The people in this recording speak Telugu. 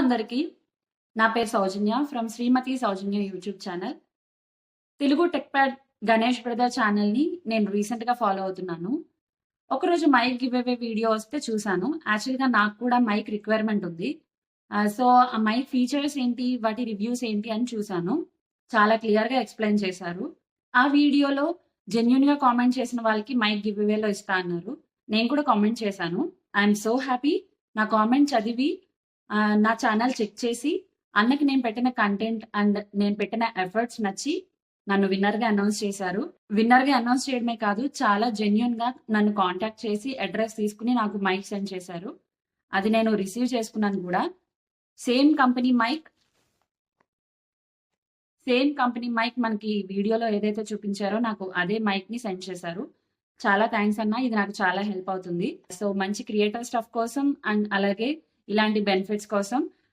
అందరికీ నా పేరు Soujanya from Srimathi Soujanya YouTube channel. Telugu tech pad Ganesh brother ఛానల్ని నేను రీసెంట్గా ఫాలో అవుతున్నాను. ఒకరోజు మైక్ గివ్ అవే వీడియో వస్తే చూశాను. యాక్చువల్గా నాకు కూడా మైక్ రిక్వైర్మెంట్ ఉంది. సో ఆ మైక్ ఫీచర్స్ ఏంటి, వాటి రివ్యూస్ ఏంటి అని చూశాను. చాలా క్లియర్గా ఎక్స్ప్లెయిన్ చేశారు. ఆ వీడియోలో జెన్యున్గా కామెంట్ చేసిన వాళ్ళకి మైక్ గివ్ అవేలో ఇస్తా అన్నారు. నేను కూడా కామెంట్ చేశాను. I'm so happy. నా కామెంట్ చదివి నా ఛానల్ చెక్ చేసి అన్నకి నేను పెట్టిన కంటెంట్ అండ్ నేను పెట్టిన ఎఫర్ట్స్ నచ్చి నన్ను విన్నర్గా అనౌన్స్ చేశారు. విన్నర్గా అనౌన్స్ చేయడమే కాదు, చాలా జెన్యున్గా నన్ను కాంటాక్ట్ చేసి అడ్రస్ తీసుకుని నాకు మైక్ సెండ్ చేశారు. అది నేను రిసీవ్ చేసుకున్నాను కూడా. సేమ్ కంపెనీ మైక్ మనకి వీడియోలో ఏదైతే చూపించారో నాకు అదే మైక్ని సెండ్ చేశారు. చాలా థ్యాంక్స్ అన్న, ఇది నాకు చాలా హెల్ప్ అవుతుంది. సో మంచి క్రియేటర్ స్టఫ్ కోసం అండ్ అలాగే ఇలాంటి బెనిఫిట్స్ కోసం